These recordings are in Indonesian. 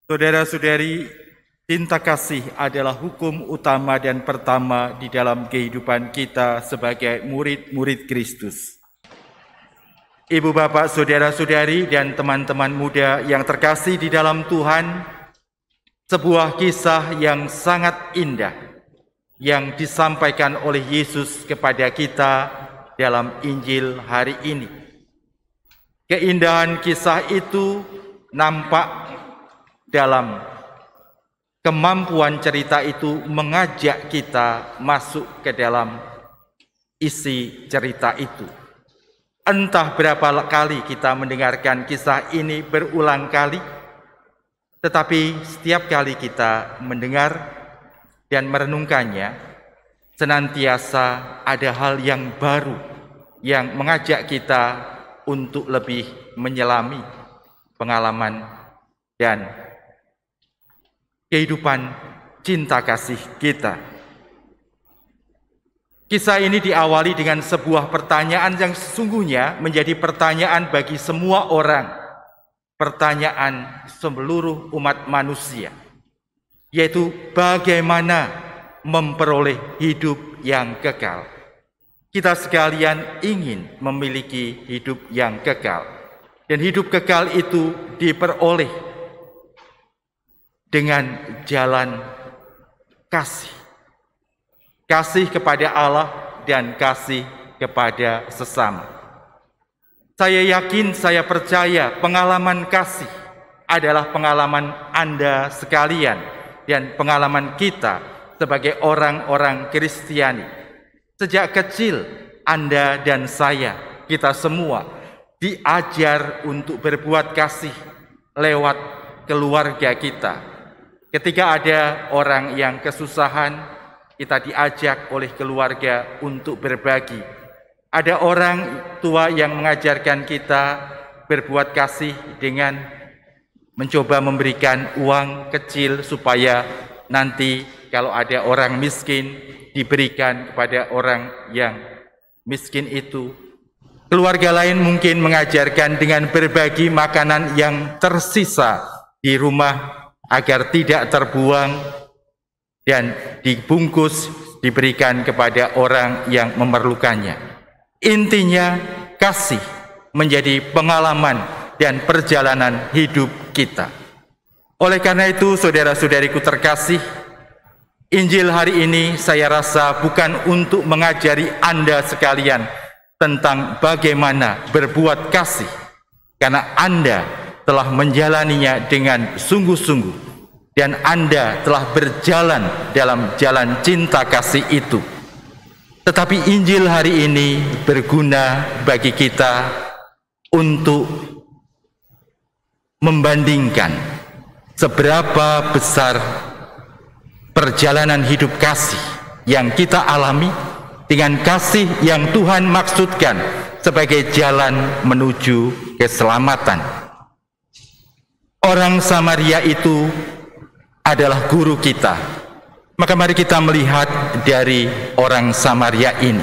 Saudara-saudari, cinta kasih adalah hukum utama dan pertama di dalam kehidupan kita sebagai murid-murid Kristus. Ibu bapak, saudara-saudari, dan teman-teman muda yang terkasih di dalam Tuhan, sebuah kisah yang sangat indah yang disampaikan oleh Yesus kepada kita dalam Injil hari ini. Keindahan kisah itu nampak dalam kemampuan cerita itu mengajak kita masuk ke dalam isi cerita itu. Entah berapa kali kita mendengarkan kisah ini berulang kali, tetapi setiap kali kita mendengar dan merenungkannya, senantiasa ada hal yang baru yang mengajak kita untuk lebih menyelami pengalaman dan kehidupan cinta kasih kita. Kisah ini diawali dengan sebuah pertanyaan yang sesungguhnya menjadi pertanyaan bagi semua orang, pertanyaan seluruh umat manusia, yaitu bagaimana memperoleh hidup yang kekal. Kita sekalian ingin memiliki hidup yang kekal, dan hidup kekal itu diperoleh dengan jalan kasih. Kasih kepada Allah dan kasih kepada sesama. Saya yakin, saya percaya pengalaman kasih adalah pengalaman Anda sekalian dan pengalaman kita sebagai orang-orang Kristiani. Sejak kecil Anda dan saya, kita semua diajar untuk berbuat kasih lewat keluarga kita. Ketika ada orang yang kesusahan, kita diajak oleh keluarga untuk berbagi. Ada orang tua yang mengajarkan kita berbuat kasih dengan mencoba memberikan uang kecil supaya nanti kalau ada orang miskin diberikan kepada orang yang miskin itu. Keluarga lain mungkin mengajarkan dengan berbagi makanan yang tersisa di rumah agar tidak terbuang dan dibungkus diberikan kepada orang yang memerlukannya. Intinya, kasih menjadi pengalaman dan perjalanan hidup kita. Oleh karena itu, saudara-saudariku terkasih, Injil hari ini saya rasa bukan untuk mengajari Anda sekalian tentang bagaimana berbuat kasih, karena Anda telah menjalaninya dengan sungguh-sungguh dan Anda telah berjalan dalam jalan cinta kasih itu. Tetapi Injil hari ini berguna bagi kita untuk membandingkan seberapa besar perjalanan hidup kasih yang kita alami dengan kasih yang Tuhan maksudkan sebagai jalan menuju keselamatan. Orang Samaria itu adalah guru kita. Maka mari kita melihat dari orang Samaria ini.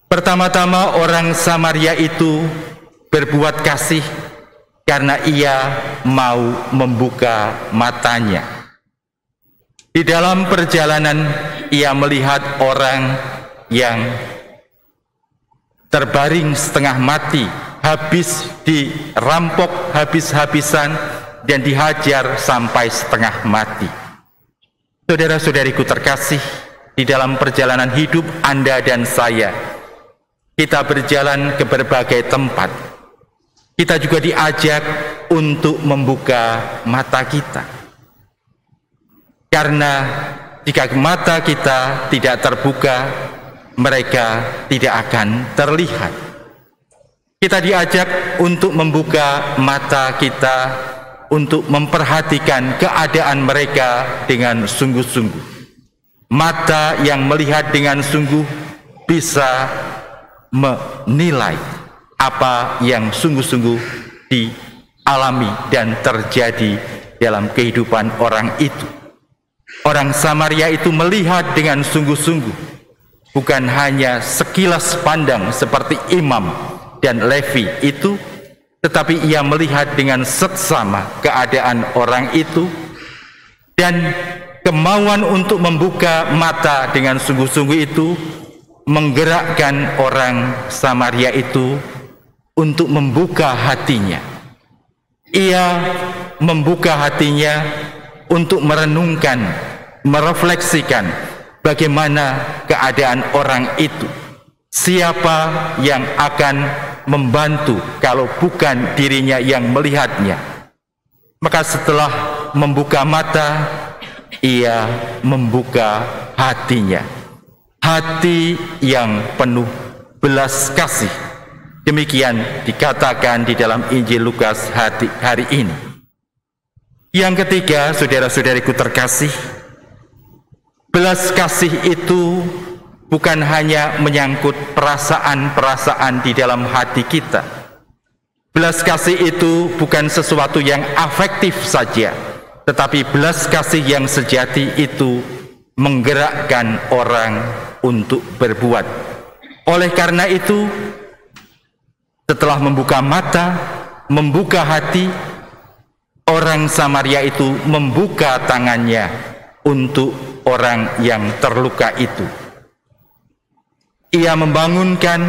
Pertama-tama orang Samaria itu berbuat kasih karena ia mau membuka matanya. Di dalam perjalanan ia melihat orang yang terbaring setengah mati, habis dirampok habis-habisan dan dihajar sampai setengah mati. Saudara-saudariku terkasih, di dalam perjalanan hidup Anda dan saya, kita berjalan ke berbagai tempat. Kita juga diajak untuk membuka mata kita. Karena jika mata kita tidak terbuka, mereka tidak akan terlihat. Kita diajak untuk membuka mata kita, untuk memperhatikan keadaan mereka dengan sungguh-sungguh. Mata yang melihat dengan sungguh bisa menilai apa yang sungguh-sungguh dialami dan terjadi dalam kehidupan orang itu. Orang Samaria itu melihat dengan sungguh-sungguh, bukan hanya sekilas pandang seperti Imam dan Levi itu, tetapi ia melihat dengan seksama keadaan orang itu, dan kemauan untuk membuka mata dengan sungguh-sungguh itu menggerakkan orang Samaria itu untuk membuka hatinya. Ia membuka hatinya untuk merenungkan, merefleksikan bagaimana keadaan orang itu. Siapa yang akan membantu kalau bukan dirinya yang melihatnya? Maka setelah membuka mata, ia membuka hatinya. Hati yang penuh belas kasih. Demikian dikatakan di dalam Injil Lukas hari ini. Yang ketiga, saudara-saudariku terkasih, belas kasih itu bukan hanya menyangkut perasaan-perasaan di dalam hati kita. Belas kasih itu bukan sesuatu yang afektif saja, tetapi belas kasih yang sejati itu menggerakkan orang untuk berbuat. Oleh karena itu, setelah membuka mata, membuka hati, orang Samaria itu membuka tangannya untuk orang yang terluka itu. Ia membangunkan,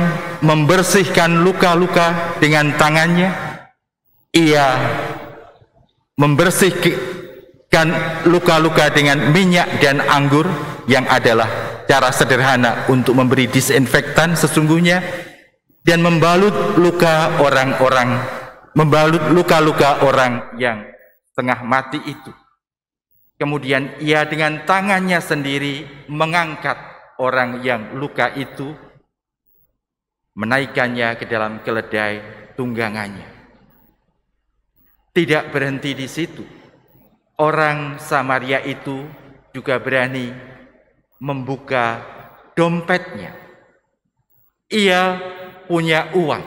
membersihkan luka-luka dengan tangannya. Ia membersihkan luka-luka dengan minyak dan anggur, yang adalah cara sederhana untuk memberi disinfektan sesungguhnya, dan membalut luka-luka orang yang setengah mati itu. Kemudian ia dengan tangannya sendiri mengangkat orang yang luka itu, menaikkannya ke dalam keledai tunggangannya. Tidak berhenti di situ. Orang Samaria itu juga berani membuka dompetnya. Ia punya uang,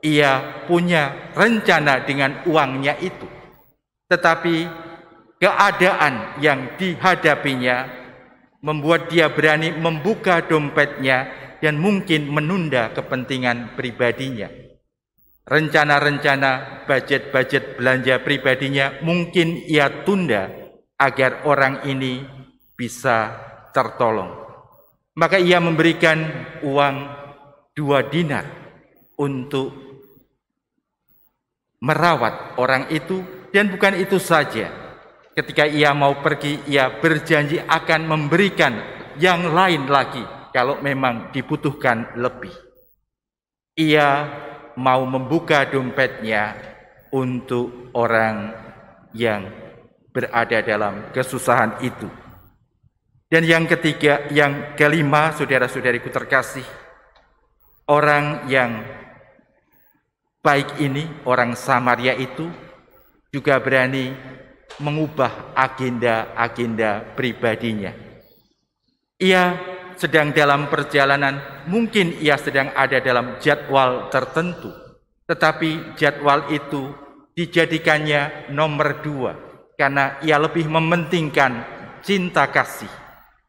ia punya rencana dengan uangnya itu, tetapi keadaan yang dihadapinya membuat dia berani membuka dompetnya dan mungkin menunda kepentingan pribadinya. Rencana-rencana budget-budget belanja pribadinya mungkin ia tunda agar orang ini bisa tertolong. Maka ia memberikan uang 2 dinar untuk merawat orang itu, dan bukan itu saja. Ketika ia mau pergi, ia berjanji akan memberikan yang lain lagi kalau memang dibutuhkan lebih. Ia mau membuka dompetnya untuk orang yang berada dalam kesusahan itu. Dan yang ketiga, yang kelima, saudara-saudariku terkasih, orang yang baik ini, orang Samaria itu juga berani mengubah agenda-agenda pribadinya. Ia sedang dalam perjalanan, mungkin ia sedang ada dalam jadwal tertentu, tetapi jadwal itu dijadikannya nomor 2 karena ia lebih mementingkan cinta kasih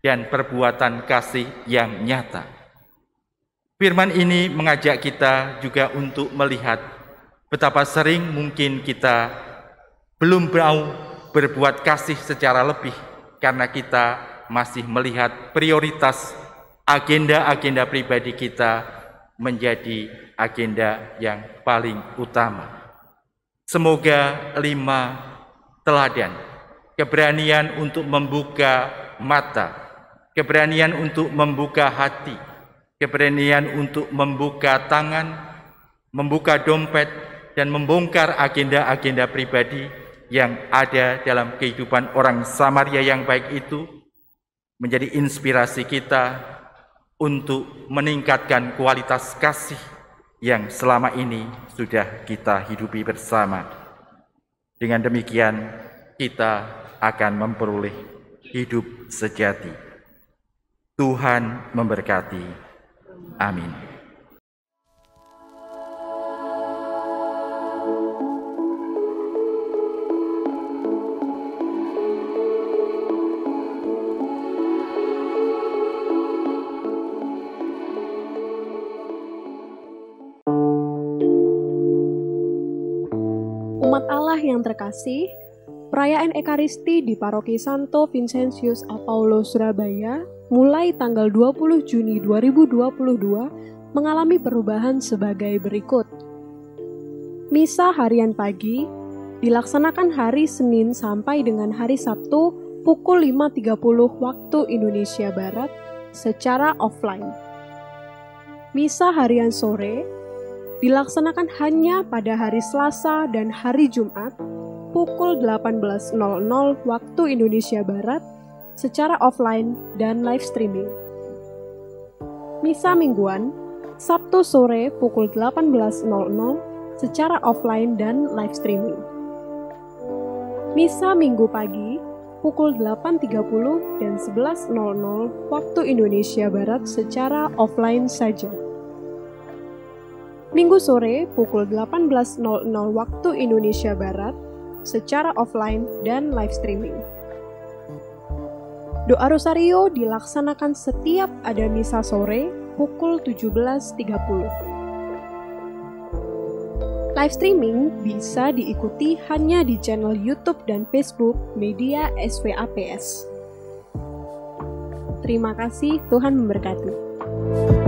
dan perbuatan kasih yang nyata. Firman ini mengajak kita juga untuk melihat betapa sering mungkin kita belum mau berbuat kasih secara lebih karena kita masih melihat prioritas agenda-agenda pribadi kita menjadi agenda yang paling utama. Semoga 5 teladan, keberanian untuk membuka mata, keberanian untuk membuka hati, keberanian untuk membuka tangan, membuka dompet, dan membongkar agenda-agenda pribadi yang ada dalam kehidupan orang Samaria yang baik itu menjadi inspirasi kita untuk meningkatkan kualitas kasih yang selama ini sudah kita hidupi bersama. Dengan demikian kita akan memperoleh hidup sejati. Tuhan memberkati. Amin. Allah yang terkasih, perayaan Ekaristi di Paroki Santo Vincentius Apaulo Surabaya mulai tanggal 20 Juni 2022 mengalami perubahan sebagai berikut. Misa harian pagi dilaksanakan hari Senin sampai dengan hari Sabtu pukul 5.30 waktu Indonesia Barat secara offline. Misa harian sore dilaksanakan hanya pada hari Selasa dan hari Jumat pukul 18.00 waktu Indonesia Barat secara offline dan live streaming. Misa mingguan Sabtu sore pukul 18.00 secara offline dan live streaming. Misa minggu pagi pukul 8.30 dan 11.00 waktu Indonesia Barat secara offline saja. Minggu sore pukul 18.00 waktu Indonesia Barat secara offline dan live streaming. Doa Rosario dilaksanakan setiap ada misa sore pukul 17.30. Live streaming bisa diikuti hanya di channel YouTube dan Facebook Media SVAPS. Terima kasih, Tuhan memberkati.